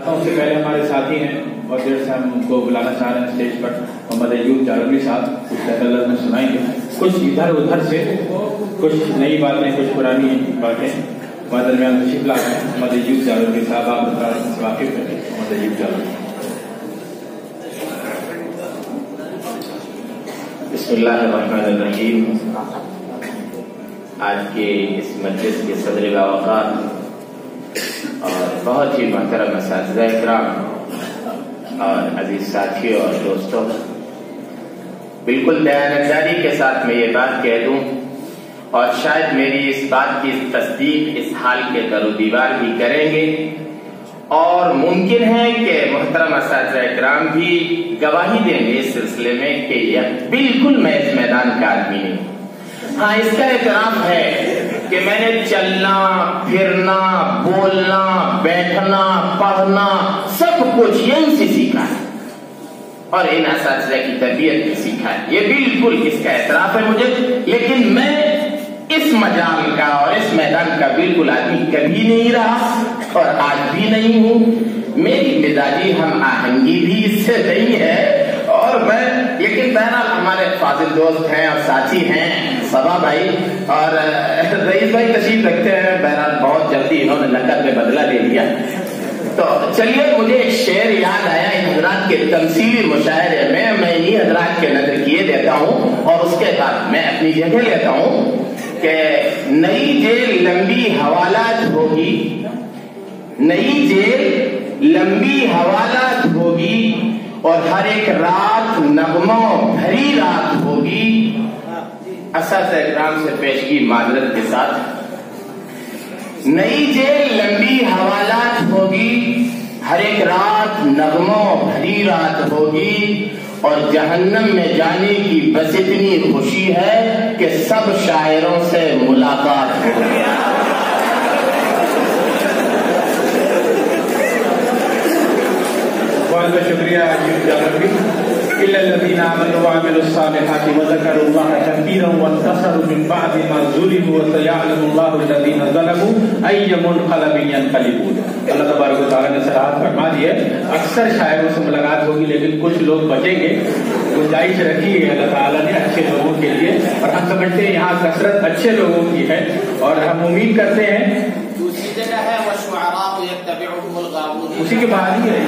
سب سے پہلے ہمارے ساتھی ہیں اور دیر سے ہم ان کو بلانا چاہ رہے ہیں اسٹیج پر محمد ایوب جالوی صاحب کچھ اللہ میں سنائیں گے، کچھ ادھر ادھر سے، کچھ نئی باتیں، کچھ پرانی باتیں ہمارے درمیان تشریف لا رہے ہیں۔ محمد ایوب جالوی صاحب آپ سے واقف ہیں؟ محمد ایوب جالوی۔ بسم اللہ الرحمن الرحیم۔ آج کے اس مجلس کے صدر باوقار اور بہت ہی محترم اساتذہ اکرام اور عزیز ساتھیوں اور دوستوں، بالکل دیانتداری کے ساتھ میں یہ بات کہہ دوں اور شاید میری اس بات کی تصدیق اس حال کے در و دیوار بھی کریں گے، اور ممکن ہے کہ محترم اساتذہ اکرام بھی گواہی دیں گے اس سلسلے میں کہ یہ بالکل میں اس میدان کا آدمی نہیں ہوں۔ ہاں، اس کا اعتراف ہے کہ میں نے چلنا پھرنا بولنا بیٹھنا پڑھنا سب کچھ یہیں سے سیکھا ہے اور ان اساتذہ کی تربیت میں سیکھا ہے، یہ بالکل اس کا اعتراف ہے مجھے، لیکن میں اس مجال کا اور اس میدان کا بالکل آدمی کبھی نہیں رہا اور آج بھی نہیں ہوں۔ میری مزاجی ہم آہنگی بھی اس سے نہیں ہے، اور میں لیکن بہرحال ہمارے فاضل دوست ہیں اور ساتھی ہیں صبا بھائی اور رئیس بھائی تشریف رکھتے ہیں، بہرحال بہت جلدی انہوں نے لقب میں بدلہ لے لیا۔ تو چلیے، مجھے ایک شعر یاد آیا ان حضرات کے تمثیلی مشاعرے میں، انہی حضرات کے نظر کیے دیتا ہوں اور اس کے بعد میں اپنی جگہ لیتا ہوں کہ نئی جیل لمبی حوالات ہوگی، نئی جیل لمبی حوالات ہوگی اور ہر ایک رات نغموں بھری رات ہوگی۔ اساتذہ اکرام سے پیشگی معذرت کے ساتھ، نئی جیل لمبی حوالات ہوگی، ہر ایک رات نغموں بھری رات ہوگی، اور جہنم میں جانے کی بس اتنی خوشی ہے کہ سب شاعروں سے ملاقات ہوگی۔ بہت بہت شکریہ إلا الذين آمنوا وعملوا الصالحات وذكروا الله كثيرا وانتصروا من بعد ما ظلموا وسيعلم الله الذين ظلموا أي منقلب ينقلبون۔ اللہ تبارک و تعالیٰ نے صراحت فرما دی ہے، اکثر شاعروں سے ملاقات ہوگی لیکن کچھ لوگ بچیں گے، گنجائش رکھی ہے اللہ تعالیٰ نے اچھے لوگوں کے لیے، اور ہم سمجھتے ہیں یہاں کثرت اچھے لوگوں کی ہے، اور ہم امید کرتے ہیں دوسری جگہ ہے وَالشُّعَرَاءُ يَتَّبِعُهُمُ الْغَاوُونَ، اسی کے بعد ہی ہے